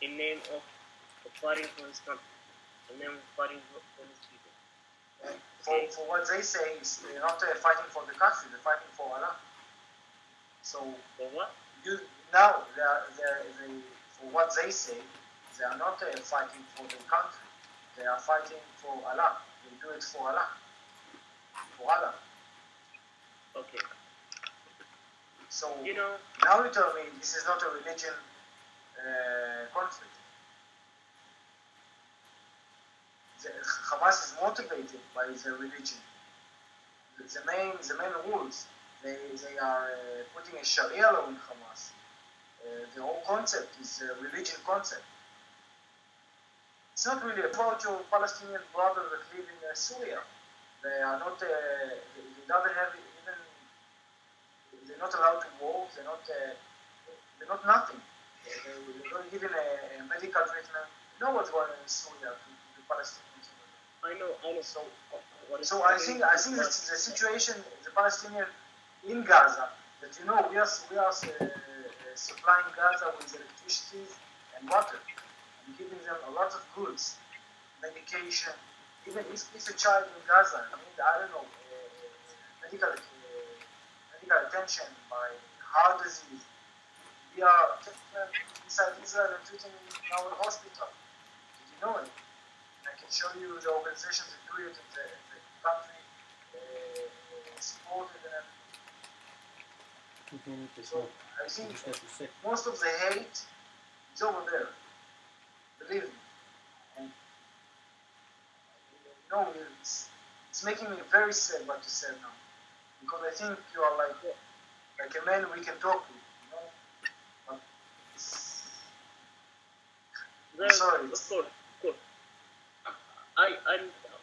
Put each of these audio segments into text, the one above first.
in name of fighting for his country, in name of fighting for his people. And Okay. for what they say is they're not fighting for the country, they're fighting for Allah. So For what? now they for what they say, they are not fighting for the country. They are fighting for Allah. They do it for Allah. For Allah. Okay. So You know, now you tell me this is not a religion conflict. Hamas is motivated by the religion. The main rules. They are putting a Sharia law in Hamas. The whole concept is a religion concept. It's not really about your Palestinian brothers that live in Syria. They are not. They doesn't have even. They're not allowed to walk. They're not nothing. They're not given a medical treatment. You know what's going on in Syria to the Palestinians. I know. So I think the situation, the Palestinian in Gaza, that we are supplying Gaza with electricity and water, and giving them a lot of goods, medication. Even if a child in Gaza needs, I don't know, medical attention by heart disease, we are taking them inside Israel and treating them in our hospital. Did you know it? I can show you the organizations that do it in the country, supported them. So I think most of the hate is over there. Believe me. And it's making me very sad what you said now. Because I think you are like a man we can talk with, But I'm sorry. Of course.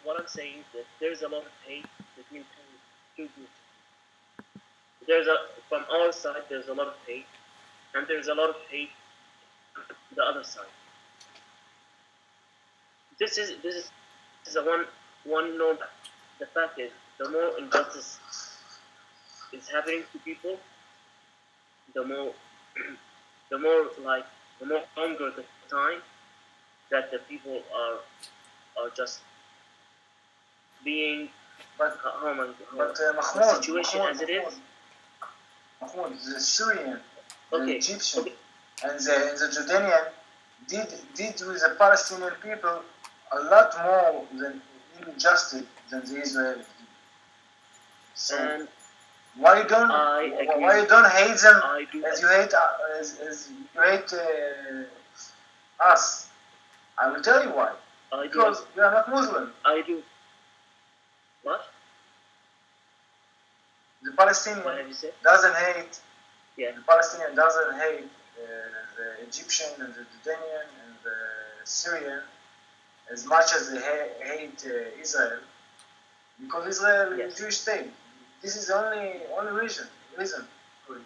What I'm saying is that there's a lot of hate between two groups. From our side there's a lot of hate, and there's a lot of hate on the other side. This is a one known fact. The fact is, the more injustice is happening to people, the more longer the time that the people are just being the situation as it is. Mahmoud, the Syrian, the Egyptian, and the Jordanian did with the Palestinian people a lot more than injustice than the Israelis did. So and why you don't hate them as you hate us? I will tell you why. Because we are not Muslim. I do. What? The Palestinian doesn't hate. Yeah. The Palestinian doesn't hate the Egyptian and the Jordanian and the Syrian as much as they hate Israel, because Israel is a Jewish state. This is the only reason for it.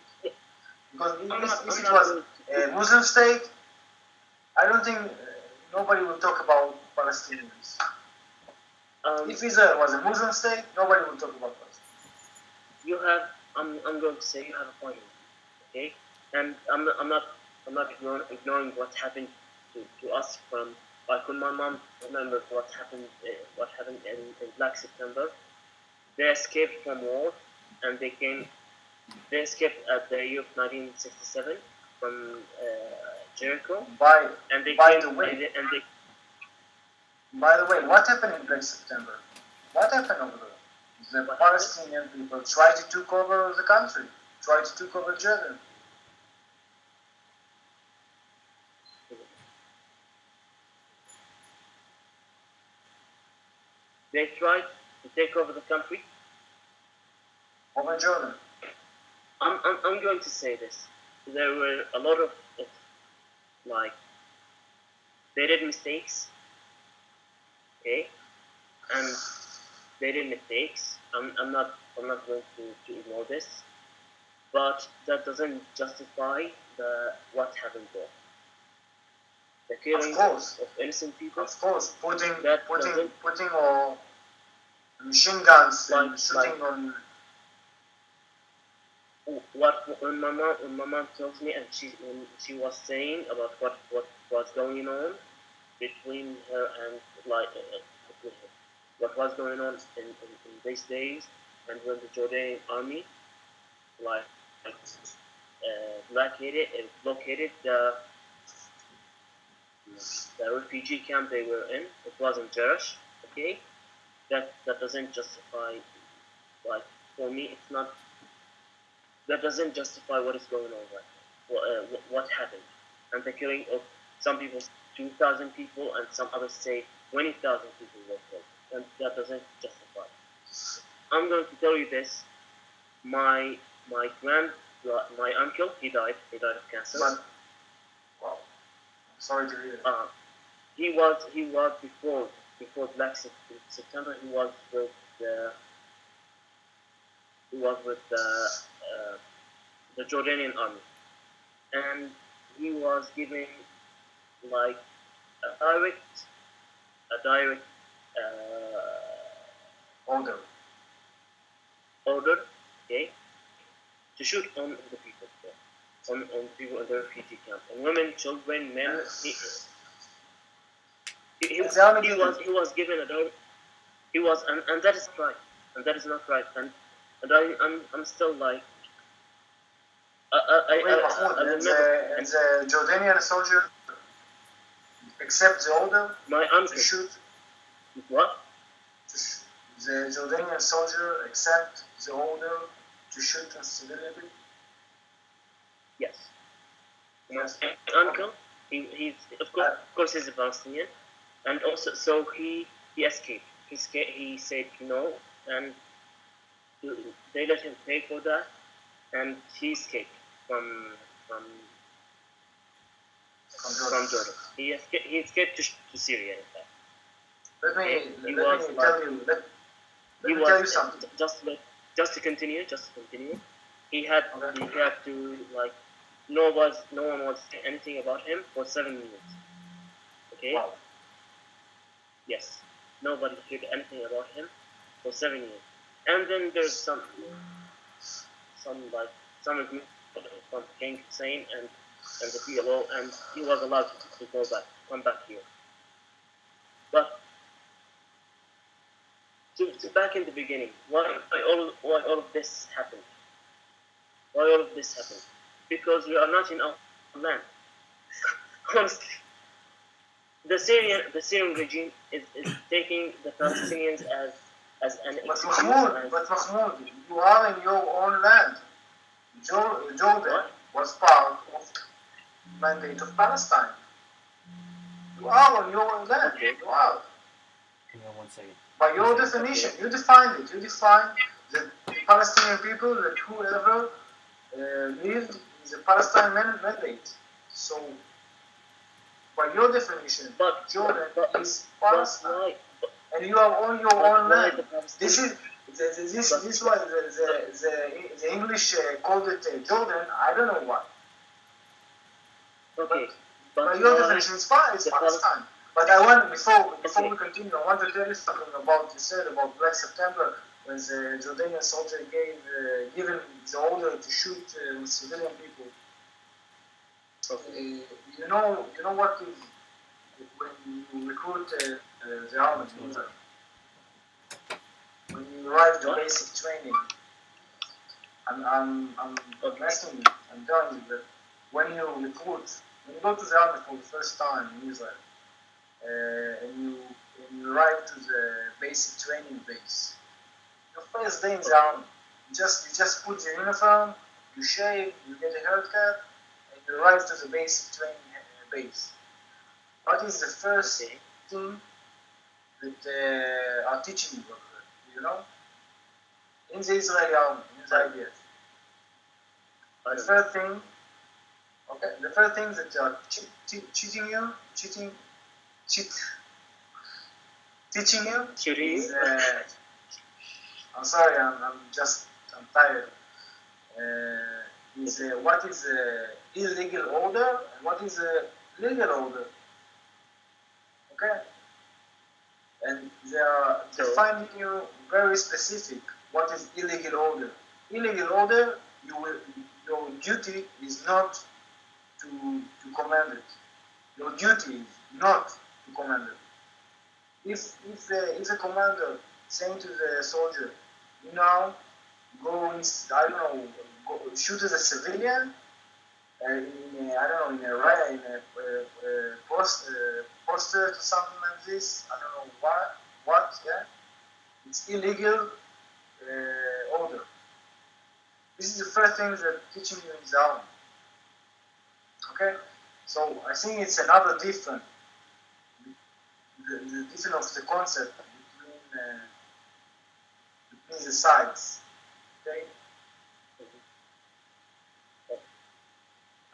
Because if it was a Muslim state, I don't think nobody will talk about Palestinians. If Israel was a Muslim state, nobody will talk about Palestinians. I'm going to say you have a point, okay? And I'm not ignoring what happened to us from. Like when my mom remembered what happened in Black September. They escaped from war, and they escaped at the year of 1967 from Jericho. By the way, what happened in Black September? What happened over there? The Palestinian people tried to take over the country, tried to take over Jordan. They tried to take over the country. Over Jordan. I'm going to say this. There were a lot of they did mistakes. Okay? And they did mistakes. I'm not going to ignore this. But that doesn't justify what happened there. The killing of innocent people. Of course, putting machine guns and shooting on. when my mom tells me, and she was saying about what was going on between her and like between her, what was going on in these days, and when the Jordanian army like blockaded the refugee camp they were in. It was in Jerash. Okay, that doesn't justify, like, for me it's not, that doesn't justify what is going on right now. What happened, and the killing of some people, 2,000 people, and some others say 20,000 people were killed, and that doesn't justify. I'm going to tell you this: my my grand my uncle, he died of cancer. But, wow, sorry to hear that. He was before Black September. He was with the Jordanian army, and he was giving like a direct Older. order, okay, to shoot on the people there, on people in the refugee camp, and women, children, men. He was given a direct. He was, and that is right, and that is not right, and I'm still like Wait, Mahmoud, I and remember, the Jordanian soldier accept the order my to uncle. shoot. What? The Jordanian soldier accept the order to shoot on civilian people. Yes. Yes. My uncle, he's of course he's a Palestinian, and also so he escaped. He said no, and they let him pay for that, and he escaped from Jordan. He escaped to Syria, in fact. Let me tell you something. Just to continue. He had to, like, no one was saying anything about him for 7 years. Okay. Wow. Yes. Nobody heard anything about him for 7 years, and then there's some agreement from King Hussein and the PLO, and he was allowed to come back here. But to back in the beginning, why all of this happened? Why all of this happened? Because we are not in our land. Honestly, the Syrian regime is taking the Palestinians as an excuse. But Mahmoud, you are in your own land. Jordan was part of the mandate of Palestine. You are on your own land. Okay. You are. Hang on 1 second. By your definition, you defined it. You defined the Palestinian people, that whoever lived in the Palestine mandate. So, by your definition, Jordan is Palestine, and you are on your own land. This why the English called it Jordan. I don't know why. Okay. By your definition, it's Palestine. But I want, before we continue, I want to tell you something about, you said about Black September, when the Jordanian soldier given the order to shoot civilian people. Okay. You know what is, when you recruit the army, when you arrive to basic training, I'm asking you, I'm telling you that when you go to the army for the first time in Israel, and you arrive to the basic training base, your first day in the army, you just put your uniform, you shave, you get a haircut, and you arrive to the basic training base. What is the first thing that are teaching you? You know, in the Israeli army, in the IDF, the first thing that are teaching you is, I'm sorry, I'm tired. Is what is illegal order and what is legal order? Okay, and they are defining you very specific. What is illegal order? Illegal order your duty is not to command it. Your duty is not to command it. If the commander saying to the soldier, you know, go in, I don't know, go shoot at a civilian in a, I don't know, in a poster or something like this. I don't know what, yeah. It's illegal order. This is the first thing they're teaching you in the army. Okay, so I think it's another different, the different of the concept between the sides. Okay.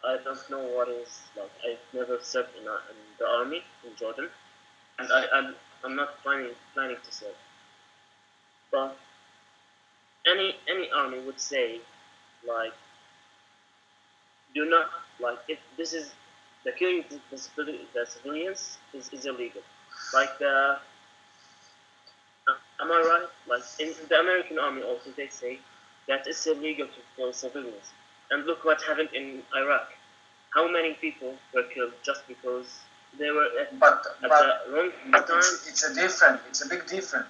I don't know what is like. I've never served in the army in Jordan, and I'm not planning to serve. But any army would say, like, do not, like, if this is the killing the civilians is illegal. Like am I right? Like in the American army also they say that it's illegal to kill civilians. And look what happened in Iraq. How many people were killed just because they were at the wrong time? It's a big difference.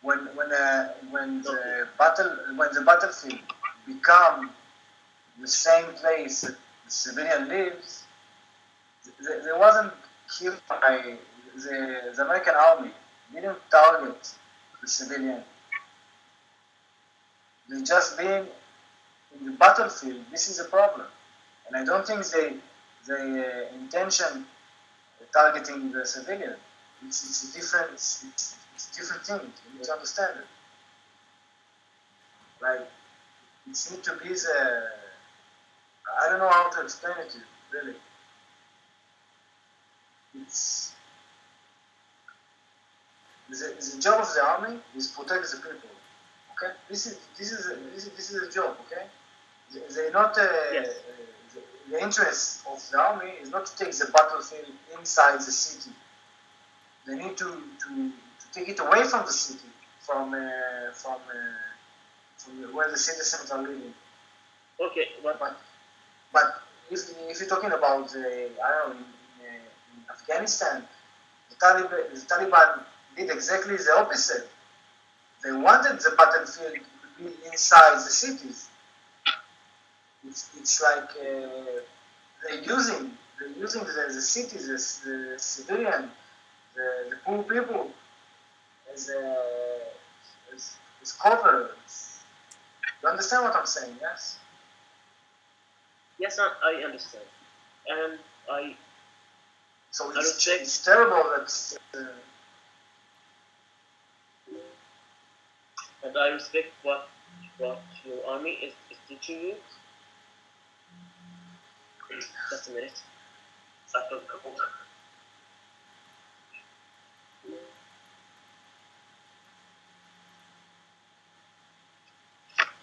When the battlefield become the same place that the civilian lives, they wasn't killed by the American army. They didn't target the civilian. They just been in the battlefield. This is a problem, and I don't think they intention targeting the civilian. It's a different thing. You need to understand it. Like it needs to be the, I don't know how to explain it to you, really. It's the job of the army is protect the people. Okay, this is a job. Okay, they not yes. the interest of the army is not to take the battlefield inside the city. They need to take it away from the city, from where the citizens are living. Okay, but if you're talking about I don't know, in Afghanistan, the Taliban did exactly the opposite. They wanted the battlefield to be inside the cities. It's like they're using the cities, the civilian, the poor people as cover. You understand what I'm saying? Yes. Yes, I understand, and So it's terrible that. And I respect what your army is teaching you. Just a minute.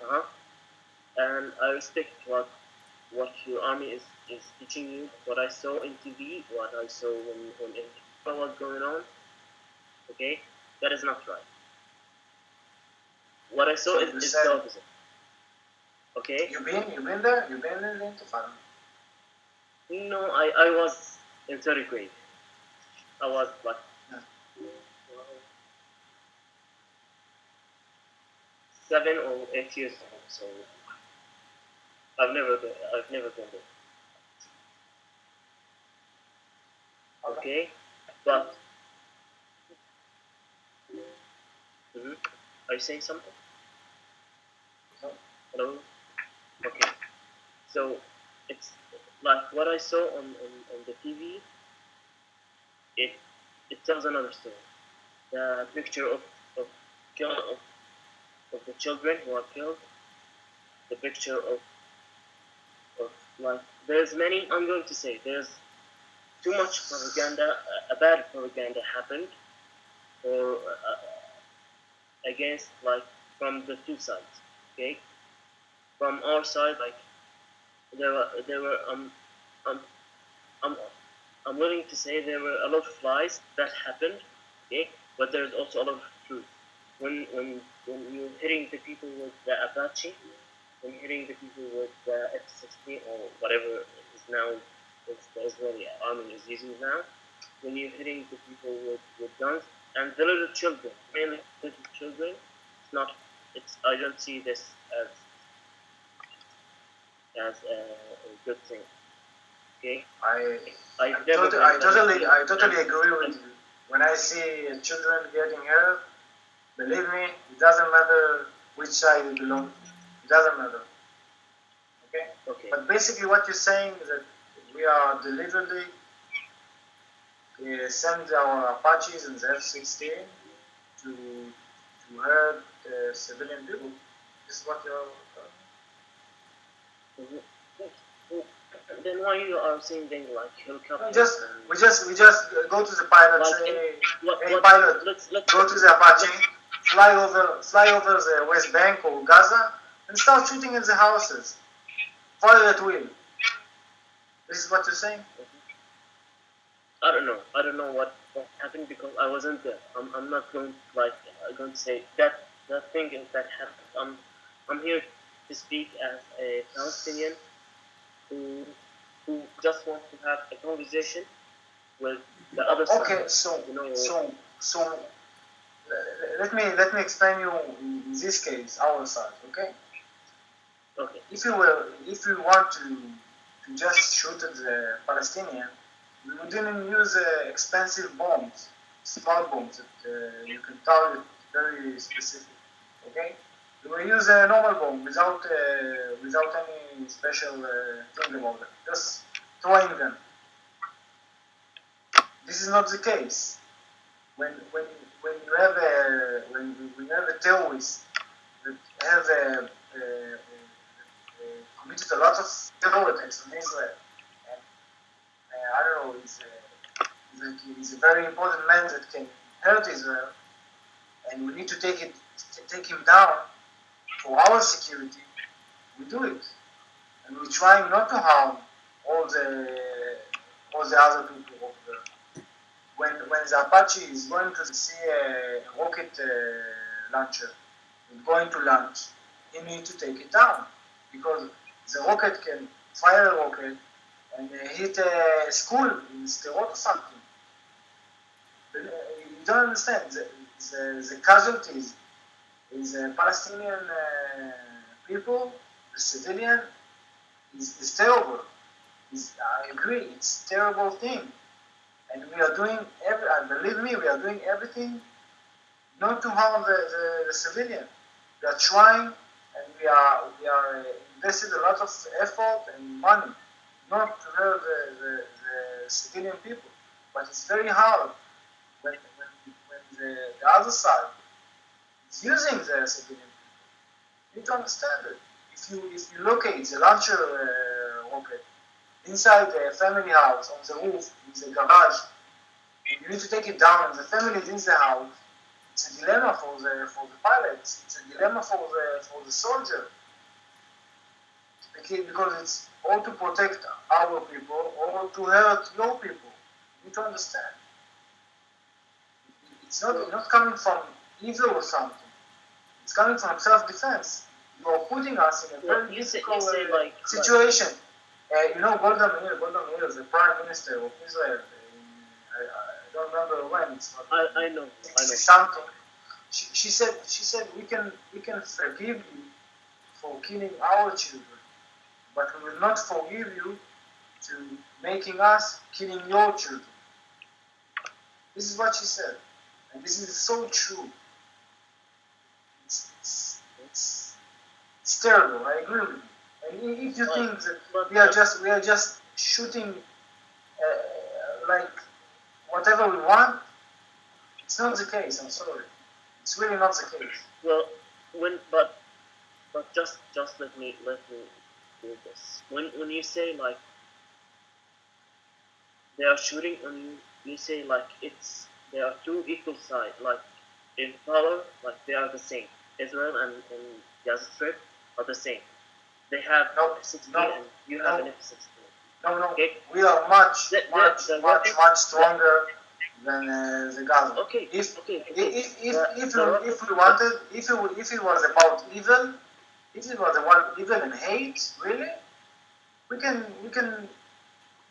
Uh-huh. And I respect what your army is teaching you. What I saw in TV, what I saw when was going on. Okay, that is not right. What I saw is the opposite. Okay. You been there? You been in the Intifada? No, I was in third grade. I was like 7 or 8 years old, so I've never been there. Okay, but are you saying something? Hello? Okay. So it's like what I saw on the TV. It tells another story. The picture of the children who are killed. The picture of like there's many. I'm going to say there's too much propaganda. A bad propaganda happened, or against like from the two sides. Okay, from our side, like there were I'm willing to say there were a lot of lies that happened. Okay, but there's also a lot of truth. When you're hitting the people with the Apache, when you're hitting the people with the F-16 or whatever is now is the Israeli army is using now, when you're hitting the people with guns and the little children, mainly little children, it's not. It's I don't see this as a good thing. Okay, I totally agree with you. When I see children getting hurt, believe me, it doesn't matter which side you belong to. It doesn't matter. Okay? Okay. But basically what you're saying is that we are deliberately send our Apaches and the F-16 to hurt civilian people. This is what you're Then why you are saying things like helicopter? We just go to the pilot, like say, hey pilot, let's go to the Apache, fly over the West Bank or Gaza, and start shooting at the houses. Fire at will. This is what you're saying? I don't know what happened because I wasn't there. I'm not going to say that thing that happened. I'm here to speak as a Palestinian who just wants to have a conversation with the other side. Okay, so let me explain you in this case our side. Okay. Okay. If you want to just shoot at the Palestinian, we didn't use expensive bombs, smart bombs that you can target very specific. Okay. We use a normal bomb without any special thing about it. Just throwing them. This is not the case. When you have a terrorist that have committed a lot of terror attacks on Israel, and I don't know, he's a very important man that can hurt Israel, and we need to take him down. For our security, we do it, and we're trying not to harm all the other people over there. When the Apache is going to see a rocket launcher, and going to launch, he needs to take it down because the rocket can fire a rocket and hit a school in Sderot or something. But, you don't understand the casualties. Is Palestinian people, the civilian, is terrible. I agree, it's a terrible thing. And we are doing, believe me, we are doing everything not to harm the civilian. We are trying and we are invested a lot of effort and money not to hurt the civilian people. But it's very hard when the other side using the civilian people. You need to understand it. If you locate the launcher rocket inside the family house, on the roof, in the garage, and you need to take it down, and the family is in the house, it's a dilemma for the pilots. It's a dilemma for the soldier. Because it's all to protect our people or to hurt your people. You need to understand. It's not coming from evil or something. It's coming from self-defense. You are putting us in a very difficult situation. Golda Meir is the Prime Minister of Israel. I don't remember when. I know. Something. She said we can forgive you for killing our children, but we will not forgive you to making us killing your children. This is what she said. And this is so true. It's terrible. I agree with you. And if you think that we are just shooting like whatever we want, it's not the case. I'm sorry. It's really not the case. Well, but just let me do this. When you say like they are shooting on you, you say like there are two equal sides, like in power, like they are the same. Israel and Gaza Strip are the same. They have F-16 and you have an F-16. No. Okay? We are much stronger than the Gaza. Okay. If it was about evil, if it was the one evil and hate, really, we can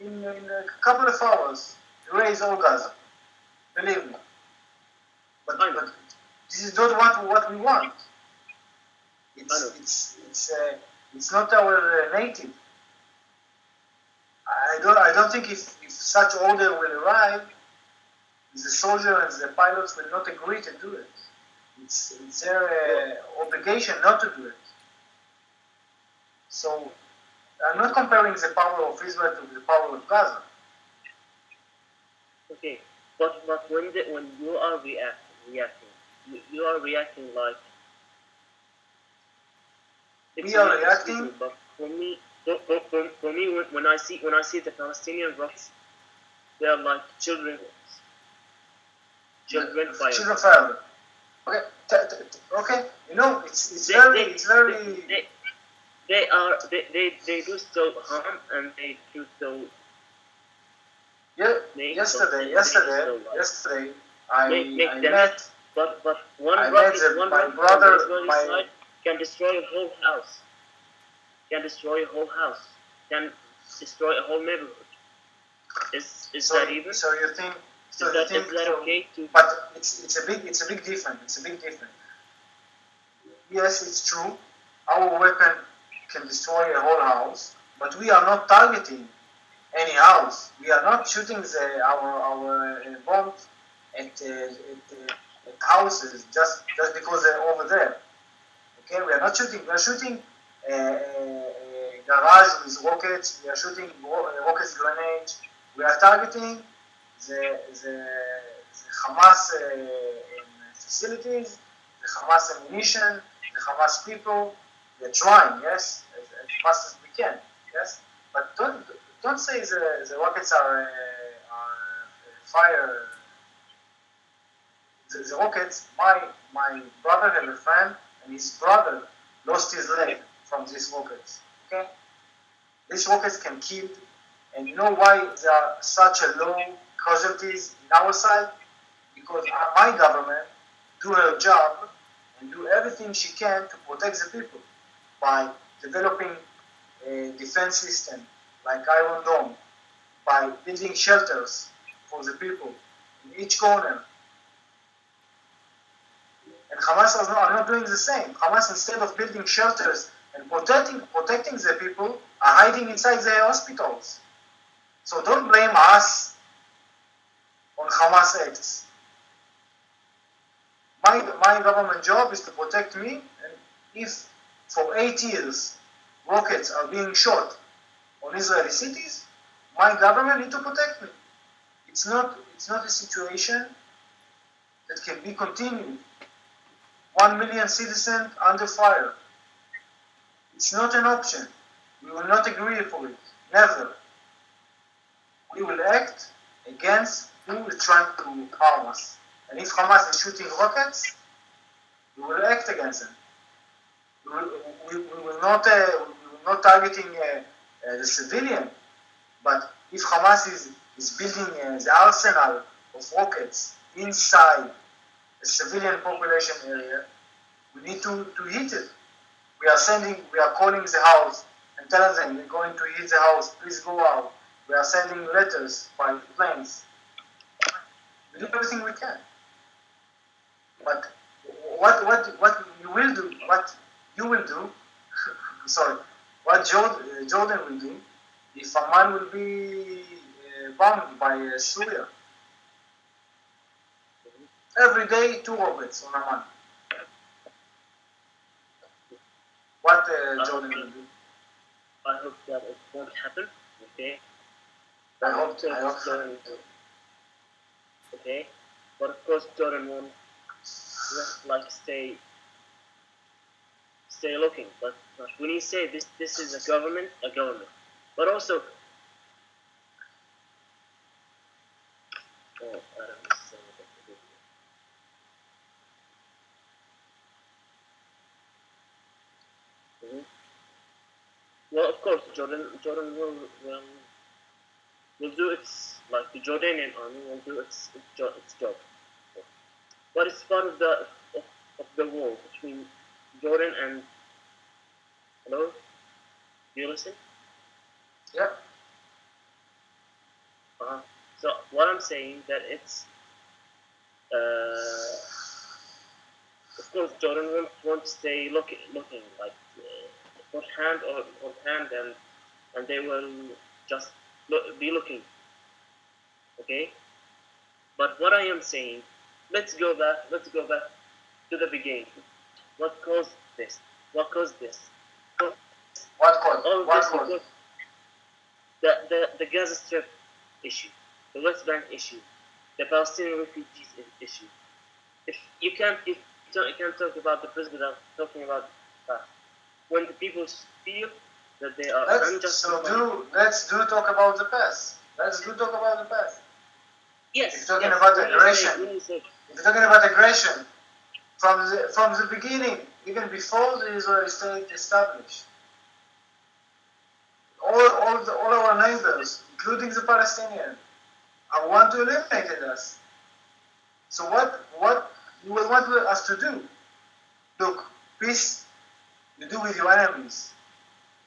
in a couple of hours erase all Gaza. Believe me. But this is not what we want. It's not our native. I don't think if such order will arrive, the soldiers and the pilots will not agree to do it. It's their obligation not to do it. So I'm not comparing the power of Israel to the power of Gaza. Okay, but when you are reacting, you are reacting like we are reacting. But for me, when I see the Palestinian rockets, they are like children. Children fire. Okay, okay. You know, it's very. They do so harm and they do so. Yeah. Yesterday, I met. But one rocket side can destroy a whole house. Can destroy a whole house. Can destroy a whole neighborhood. Is that even? So you think? So is that okay to? But it's a big difference. It's a big difference. Yes, it's true. Our weapon can destroy a whole house, but we are not targeting any house. We are not shooting our bombs at houses just because they're over there. Okay, we are not shooting. We are shooting a garage with rockets. We are shooting rockets grenades. We are targeting the Hamas facilities, the Hamas ammunition, the Hamas people. We are trying, yes, as fast as we can, yes. But don't say the rockets are fire. The rockets. My brother had a friend, and his brother lost his leg from these rockets. Okay, these rockets can kill, and you know why there are such a low casualties in our side? Because my government do her job and do everything she can to protect the people by developing a defense system like Iron Dome, by building shelters for the people in each corner. And Hamas are not doing the same. Hamas, instead of building shelters and protecting the people, are hiding inside their hospitals. So don't blame us on Hamas acts. My government job is to protect me, and if for 8 years rockets are being shot on Israeli cities, my government need to protect me. It's not a situation that can be continued. 1 million citizens under fire. It's not an option. We will not agree for it. Never. We will act against who is trying to harm us. And if Hamas is shooting rockets, we will act against them. We will not targeting the civilian. But if Hamas is building the arsenal of rockets inside a civilian population area, we need to hit it. We are calling the house and telling them we're going to hit the house, please go out. We are sending letters by planes. We do everything we can. But what you will do, sorry, what Jordan will do if Amman will be bombed by Syria. Every day, 2 rockets on Amman. What Jordan will do? I hope that it won't happen. Okay. I hope. Okay, but of course Jordan won't just like stay looking. But when you say this is a government, but also. Oh, I don't understand what to do here. Mm-hmm. Well, of course, Jordan will do its, like the Jordanian army will do its job. But it's part of the war between Jordan Hello, do you listen? Yeah. So what I'm saying that it's of course Jordan won't stay looking like put hand on hand and they will just be looking, okay. But what I am saying, let's go back to the beginning. What caused this? What caused this? What code? All of What this code? because the Gaza Strip issue, the West Bank issue, the Palestinian refugees issue. If you can't talk about the present without talking about the past. When the people feel that they are unjustified. Let's talk about the past. Let's do talk about the past. Yes. If you're talking Yes. about aggression, if you're talking about aggression from the beginning, even before the Israeli state established, all our neighbors, including the Palestinians, want to eliminate us. So what you will want us to do? Look, peace you do with your enemies,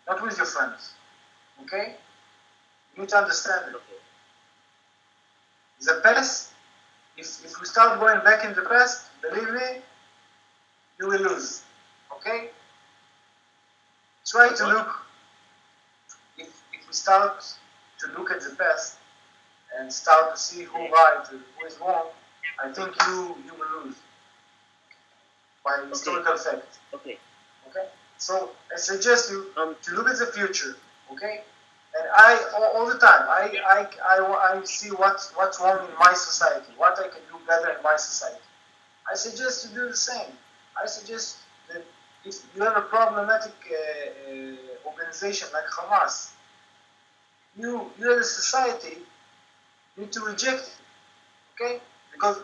not with your friends. Okay? You need to understand it. Okay. The past, if we start going back in the past, believe me, you will lose. Okay? Try to look, if we start to look at the past and start to see who right and who is wrong, I think you will lose by historical fact. Okay. Okay? So I suggest you to look at the future. Okay? And all the time, I see what's wrong in my society, what I can do better in my society. I suggest you do the same. I suggest that if you have a problematic organization like Hamas, you as a society need to reject it. Okay? Because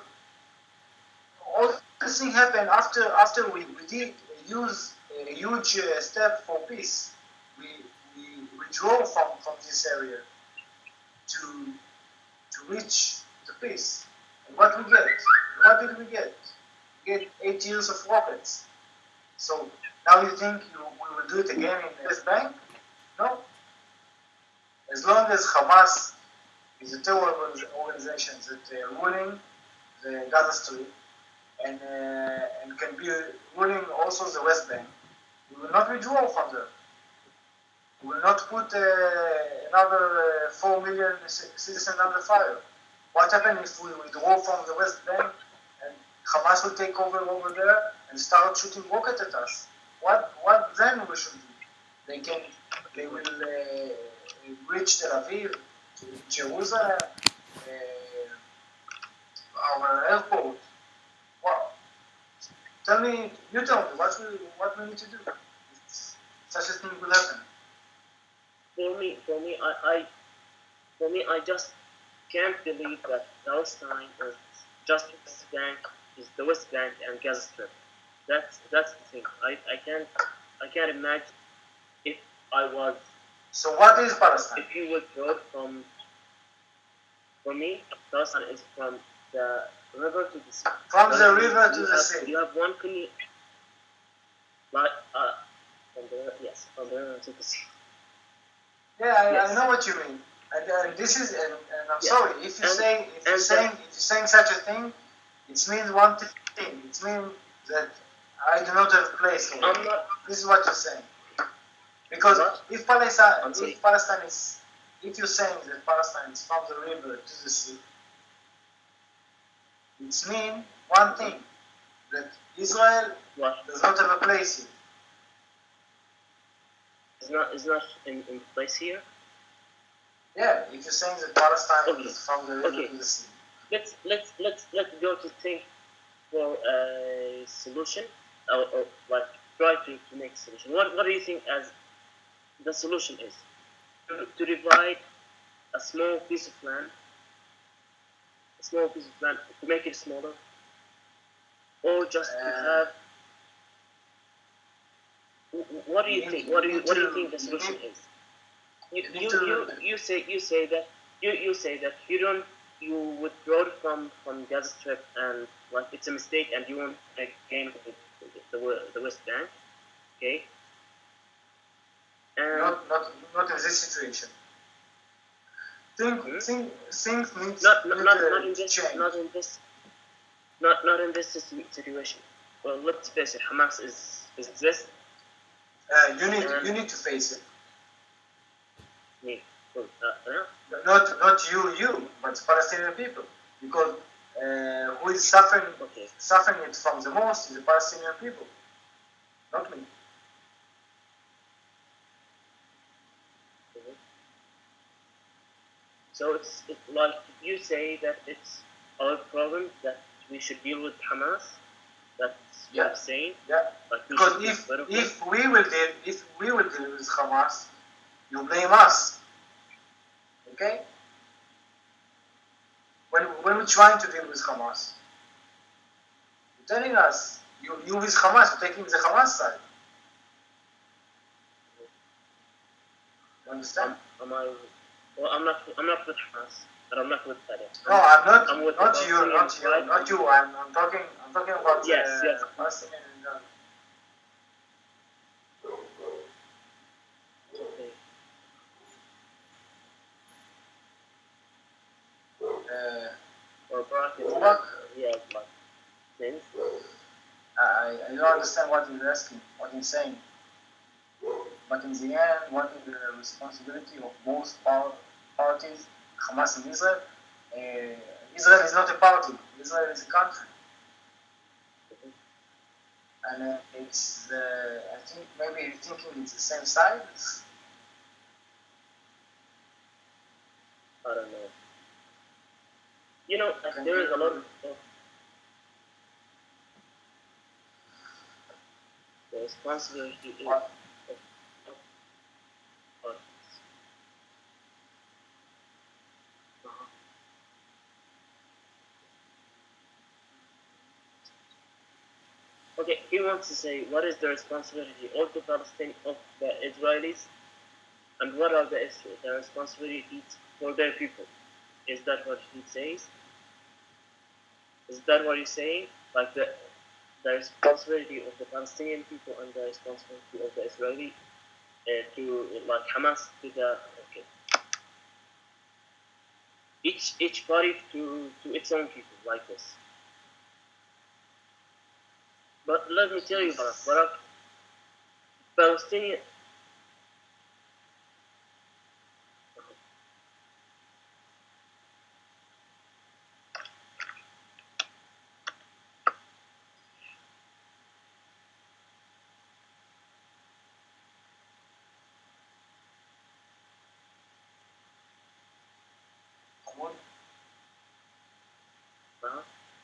all this thing happened after we did use a huge step for peace. We withdraw from this area to reach the peace. And what we get? What did we get? We get 8 years of rockets. So now you think we will do it again in the West Bank? No. As long as Hamas is a terror organization that ruling the Gaza Strip and can be ruling also the West Bank, we will not withdraw from them. We will not put another 4 million citizens under fire. What happens if we withdraw from the West Bank and Hamas will take over there and start shooting rockets at us? What then we should do? They will reach Tel Aviv, Jerusalem, our airport. Well, tell me what we need to do. Such a thing will happen. For me, I just can't believe that Palestine is just the West Bank and Gaza Strip. That's the thing. I can't imagine if I was. So what is Palestine? If you would go from, for me, Palestine is from the river to the sea. From the river to the sea. You have one community. Like from the river to the sea. Yeah, yes. I know what you mean. And this is, and I'm sorry, if you're saying such a thing, it means one thing. It means that I do not have a place for it. This is what you're saying. Because if Palestine is, if you're saying that Palestine is from the river to the sea, it means one thing, that Israel does not have a place here. It's not in place here. Yeah, if you're saying that Palestine is from the river to the sea. Let's go to think for a solution, or like try to make a solution. What do you think as the solution is? To divide a small piece of land, to make it smaller, or just to have. What do you think? What do you think the solution is? You say that you withdraw from Gaza Strip and like it's a mistake and you want to gain the West Bank, okay? And not in this situation. Things need not to in this change. not in this situation. Well, let's face it, Hamas is this. You need to face it. Me. Not you, but Palestinian people, because who is suffering it from the most is the Palestinian people, not me. So it's like you say that it's our problem that we should deal with Hamas. That's what I'm saying. Yeah. Like because if we will deal with Hamas, you blame us. Okay? When we're trying to deal with Hamas, you're telling us you with Hamas, you're taking the Hamas side. You understand? I'm not with Hamas, and I'm not with Palestine. No, I'm not. I'm with not you. I'm talking about yes. Palestinian. Okay. Or Mubarak? Yeah, like things. I don't understand what you're asking, what you're saying. But in the end, what is the responsibility of both parties, Hamas and Israel? Israel is not a party. Israel is a country. And it's, I think maybe you're thinking it's the same side. I don't know. You know, there is a lot of the responsibility is of parties. Okay, he wants to say what is the responsibility of the Israelis, and what are the responsibilities for their people? Is that what he says? Is that what he's saying? Like the responsibility of the Palestinian people and the responsibility of the Israeli to like Hamas to the okay. Each party to its own people like this. But let me tell you, Barak, Palestinian.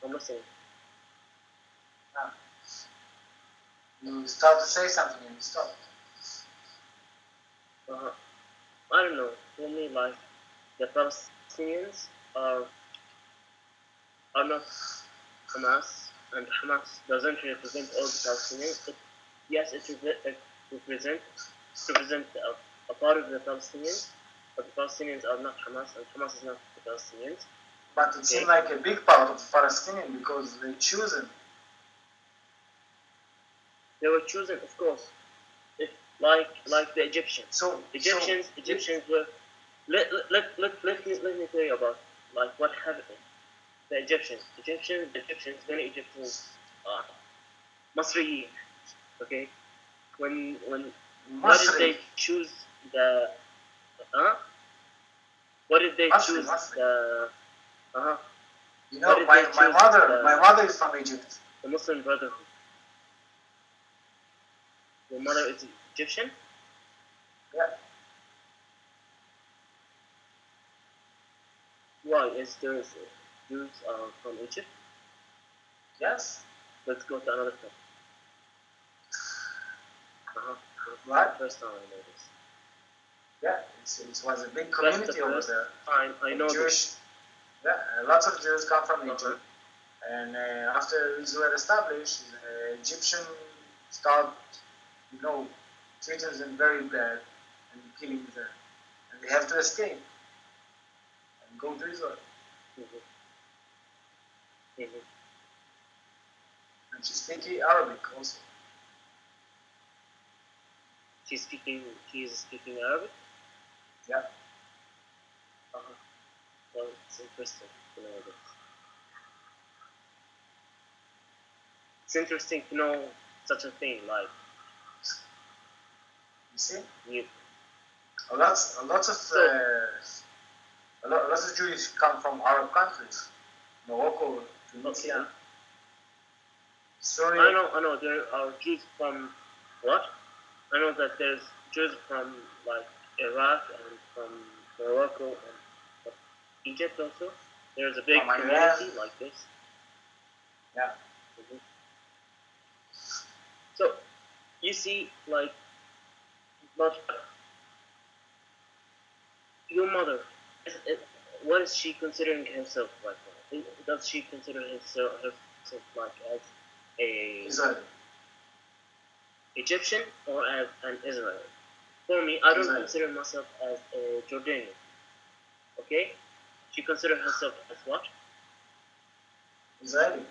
I'm listening. You start to say something and you stop. I don't know. For me, like the Palestinians are not Hamas, and Hamas doesn't represent all the Palestinians. Yes, it represent a part of the Palestinians, but the Palestinians are not Hamas, and Hamas is not the Palestinians. But it seems like a big part of the Palestinian because they chosen. They were chosen, of course. Like the Egyptians. So Egyptians were. Let me tell you about like what happened. The Egyptians, many Egyptians, Masriyin, okay. When what did they choose the? What did they choose the? You know, my mother is from Egypt. The Muslim Brotherhood. Your mother is Egyptian? Yeah. Why? Is there Jews from Egypt? Yes. Let's go to another topic. What? First time I know this. Yeah, it was a big community over there. I know Jewish. Yeah, lots of Jews come from Egypt. And after Israel established, the Egyptian started, treating them very bad and killing them. And they have to escape and go to Israel. And she speaks Arabic also. She's speaking Arabic. Yeah. Well, it's interesting to know this. It's interesting to know such a thing, like You see, you. lots of lots of Jews come from Arab countries, Morocco, Tunisia. Okay. Sorry. I know. There are Jews from what? I know that there's Jews from like Iraq and from Morocco and from Egypt also. There's a big From community Iran. like this. Yeah. Mm-hmm. So you see, like, but your mother, what is she considering herself right now? Does she consider herself like as a Israel. Egyptian or as an Israeli? For me, I don't Israel. consider myself as a Jordanian. Okay? She considers herself as what? Israeli.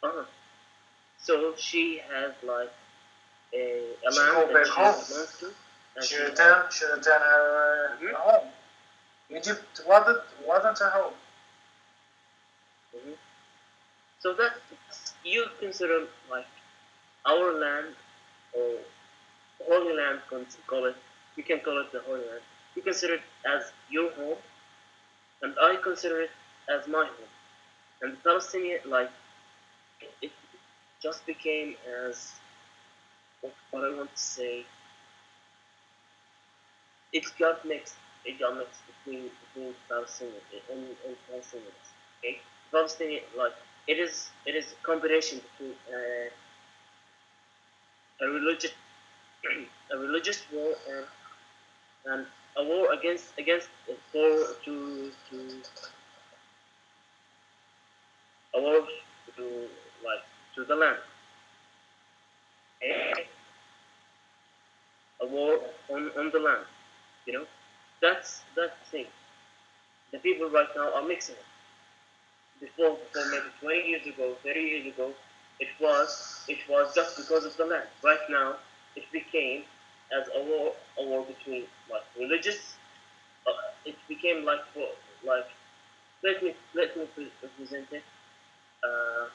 Uh-huh. So she has like a She land go that back she home. belongs to. And She return her Mhm. home. Egypt wasn't her home. Mhm. So that you consider like our land or Holy Land, call it. You can call it the Holy Land. You consider it as your home, and I consider it as my home. And the Palestinian, like, it just became as what I want to say. It got mixed. It got mixed between Palestinians and Palestinians. Okay, Palestinian, like, it is a combination between a religious a religious war and a war against for to a war to like to the land. Okay? A war on the land. You know, that's the thing. The people right now are mixing it. Before maybe 20 years ago, 30 years ago, it was just because of the land. Right now, it became as a war between like religious. It became like let me present it. Uh,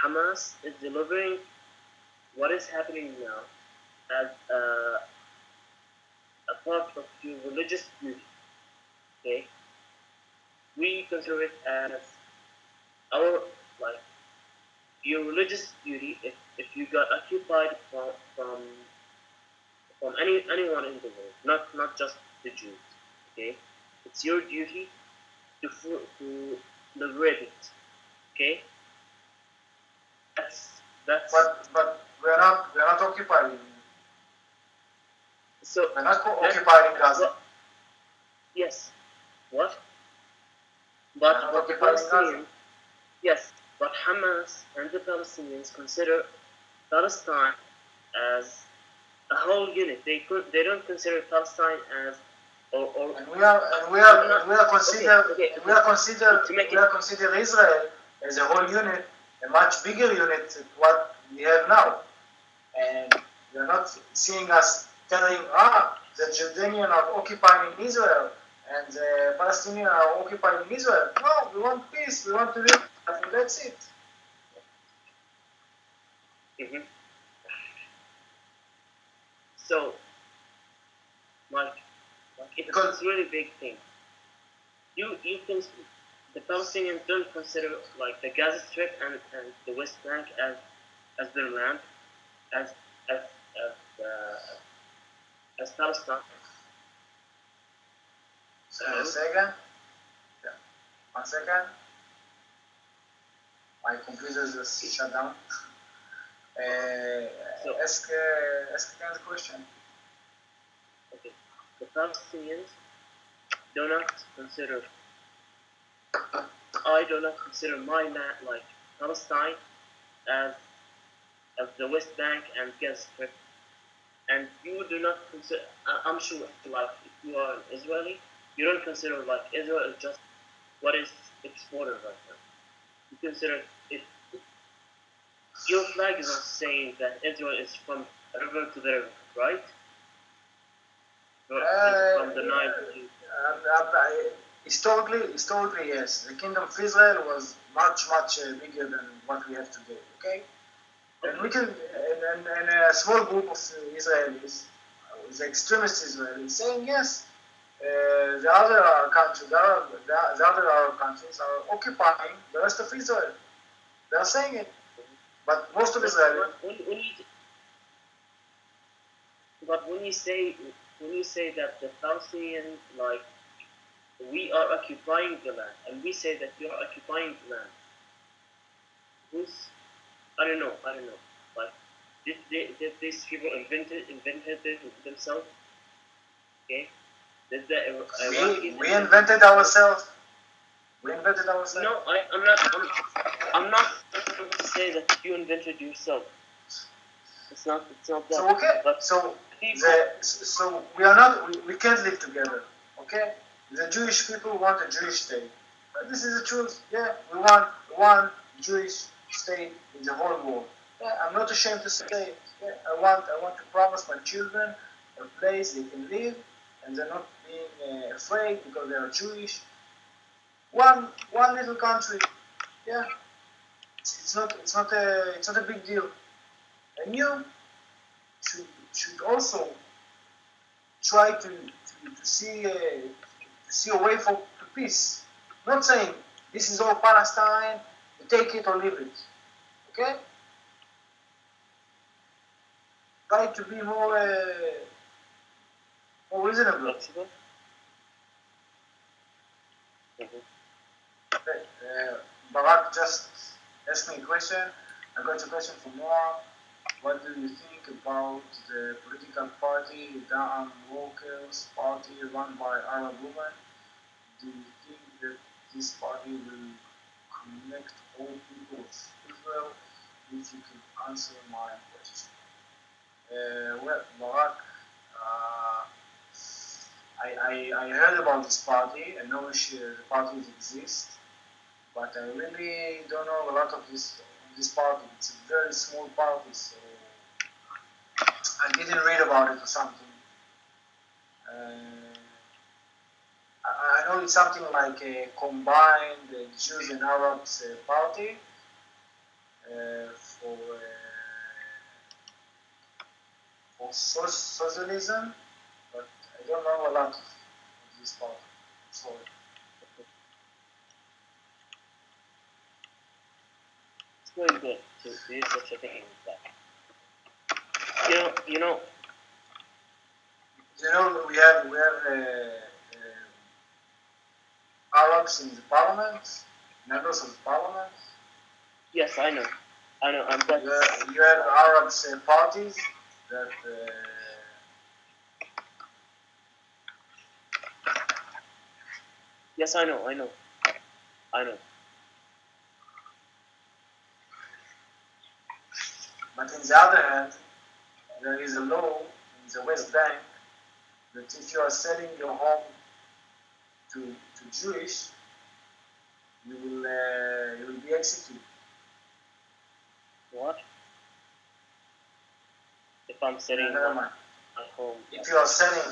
Hamas is delivering what is happening now as a part of your religious duty. Okay, we consider it as our like your religious duty. If you got occupied from anyone in the world, not just the Jews. Okay, it's your duty to liberate it. Okay, that's But we're not occupying. so We're not that occupying Gaza. well, yes. What? We're But not but the occupying Gaza. Palestinians, yes, but Hamas and the Palestinians consider Palestine as a whole unit. They don't consider Palestine as or And we are and we I'm are not and we are okay consider okay and we okay are consider to make we it are consider Israel as a whole unit, a much bigger unit than what we have now. And you're not seeing us telling, the Jordanian are occupying Israel and the Palestinians are occupying Israel. No, we want peace, we want to live, and that's it. mhm. So like it's a really big thing. You can the Palestinians don't consider like the Gaza Strip and the West Bank as their land as as as as Palestine. A second. Yeah. 1 second. My computer just shut down. So Ask again the question. okay, the Palestinians do not consider. I do not consider my land like Palestine as as the West Bank and Gaza Strip, and you do not consider. I'm sure, like if you are an Israeli, you don't consider like Israel is just what is exported right now. You consider it your flag is also saying that Israel is from river to the river, right? From the Nile to historically, yes. The kingdom of Israel was much bigger than what we have today. Okay, and we can and a small group of Israelis, the extremist Israelis, saying yes. The other countries, the other Arab countries are occupying the rest of Israel. They are saying it, but most of Israel. But when you say that the Palestinians, like, we are occupying the land, and we say that you are occupying the land, who's, I don't know, like, did these people invented it themselves? Okay, did the Iraqis we invented ourselves? We invented ourselves. No, I'm not trying to say that you invented yourself. It's not that. So okay, but so we can't live together. Okay, the Jewish people want a Jewish state. But this is the truth. Yeah, we want one Jewish state in the whole world. Yeah, I'm not ashamed to say it. Yeah, I want to promise my children a place they can live, and they're not being afraid because they are Jewish. One little country. Yeah, it's not a big deal. And you should also try to see a way to peace. Not saying this is all Palestine, you take it or leave it. Okay? Try to be more reasonable. Flexible. Okay. Barak just asked me a question. I got a question from Noam. What do you think about the political party, Noam Walker's party run by Arab women? Do you think that this party will connect all people of Israel? If you could answer my question. Well, Barak, I heard about this party. I know the parties exist, but I really don't know a lot of this party. It's a very small party, so I didn't read about it or something. I know it's something like a combined Jews and Arabs party for socialism, but I don't know a lot of this party. Sorry. It's very good to use such a thing as that. You know. We have Arabs in the parliament, members of the parliament. Yes, I know. And you have Arabs parties that. Yes, I know. But on the other hand, there is a law in the West Bank that if you are selling your home to Jewish, you will be executed. What? If I'm selling my home. If you are selling,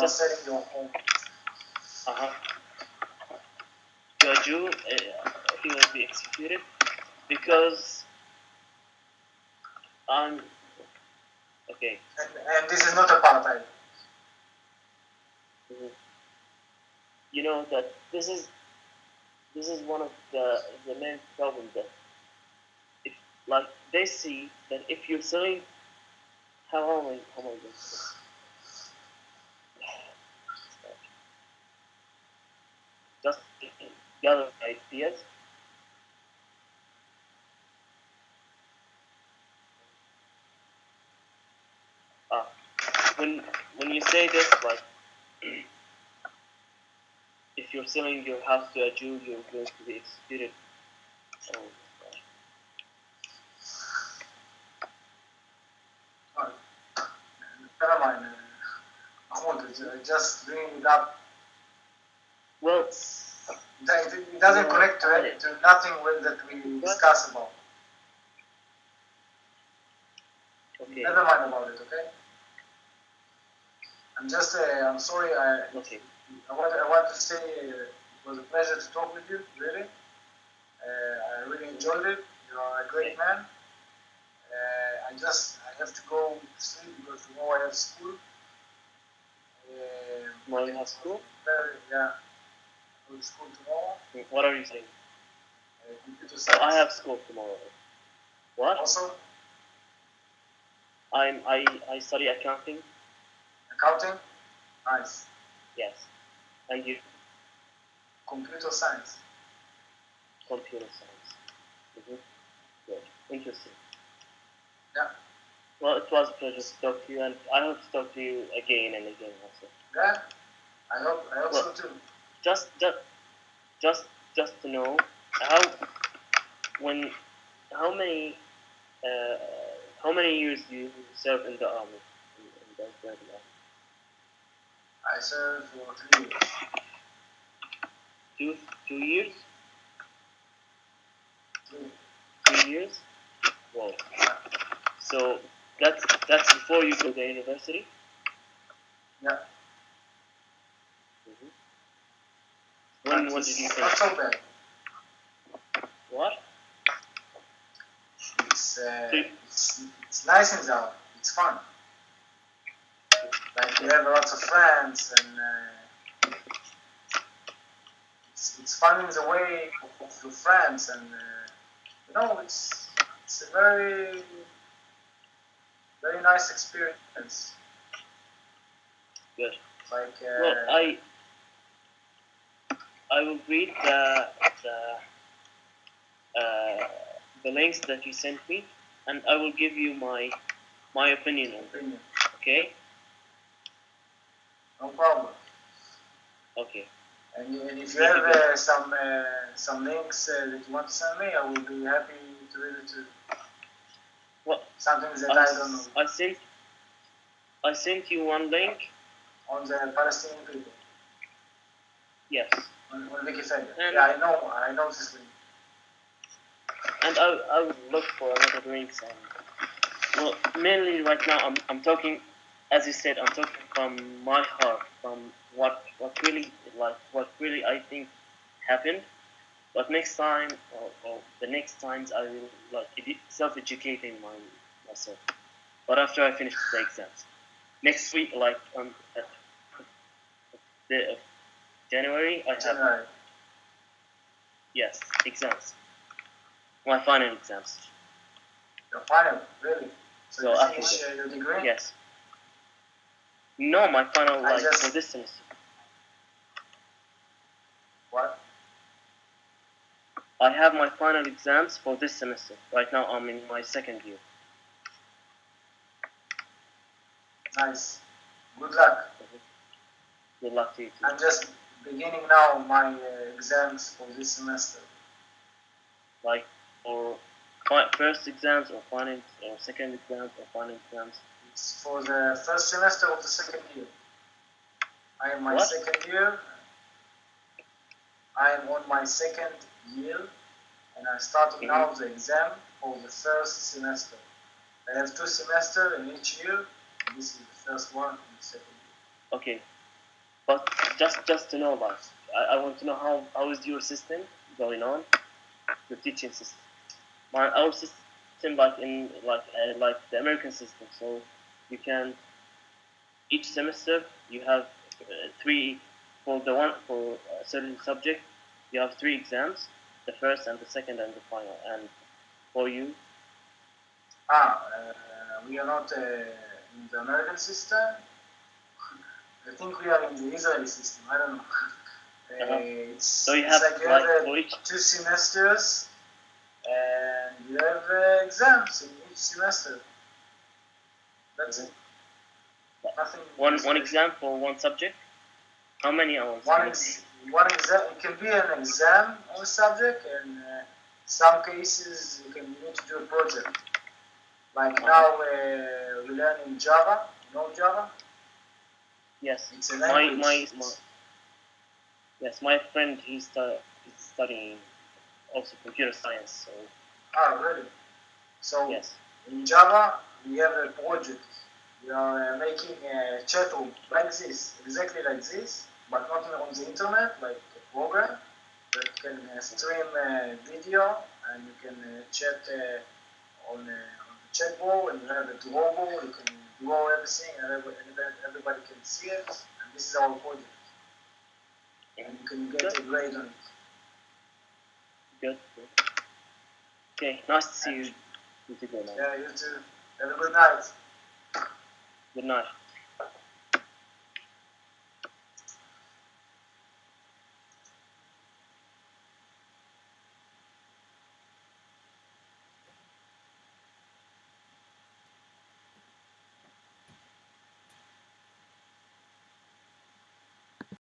selling your home. To a Jew, he will be executed because okay. And this is not apartheid. Mm-hmm. You know that this is one of the main problems that if like they see that if you're selling how am I going to just gather ideas. When you say this, like if you're selling your house to a Jew, you're going to be executed. Never mind. Mahmoud, just bring it up. Well, it doesn't connect to nothing that we discuss about. Okay. Never mind about it, okay? I'm sorry, Okay. I want to say it was a pleasure to talk with you, really. I really enjoyed it. You are a great man. I have to go to sleep because tomorrow I have school. Tomorrow you have school? Yeah. I go to school tomorrow. What are you saying? Computer Oh, science. I have school tomorrow. What? Also, I study accounting. accounting? Nice. Yes. And you? Computer science. Computer science. Good. Interesting. Yeah. Well, it was a pleasure to talk to you, and I hope to talk to you again and again also. Yeah. I hope so too. Just to know how when how many how many years do you serve in the army? In the Israeli army? I served for 3 years. 2 years? Three. 3 years? Wow. So that's before you go to university? Yeah. When did you finish? Not so bad. What? It's nice in there. It's fun. Like you have lots of friends, and it's fun in the way of your friends, and it's a very very nice experience. Good. Like Well, I will read the links that you sent me, and I will give you my opinion on them. Okay? No problem. Okay. And if you have some links that you want to send me, I will be happy to read it too. What? Something that I don't know. I sent you one link On the Palestinian people. Yes. On Wikipedia. Yeah, I know this link. And I will look for another links, and well, mainly right now I'm talking, as you said, I'm talking from my heart, from what really I think happened. But next time, or the next times, I will self-educating myself. But after I finish the exams, next week, like at the January, I have yes exams, my final exams. Your final, really? So you after finish your degree? Yes. No, my final for this semester. What? I have my final exams for this semester. Right now, I'm in my second year. Nice. Good luck. Good luck to you too. I'm just beginning now my exams for this semester. Like for first exams or final or second exams or final exams? It's for the first semester of the second year. I am my second year. I am on my second year, and I started now the exam for the first semester. I have 2 semesters in each year. And this is the first one and the second year. Okay, but just to know about, I want to know how is your system going on, the teaching system. Our system like the American system. So you can each semester you have 3 for a certain subject. You have 3 exams, the first and the second and the final. And for you? We are not in the American system. I think we are in the Israeli system. I don't know. So you have like you have 2 semesters, and you have exams in each semester. That's it. Nothing. One exam for one subject. How many hours? One exam. It can be an exam on a subject, and some cases you need to do a project. Like now we learn in Java. You know Java? Yes. It's a language. Yes, my friend he's studying also computer science. So. Really? So yes. In Java we have a project. We are making a chat room like this, exactly like this, but not on the internet, like a program that can stream video and you can chat on the chat board and you have a drawable, you can draw everything and everybody can see it. And this is our project. And you can get a grade on it. Good. Okay, nice to see you. Yeah, you too. Have a good night. Good night.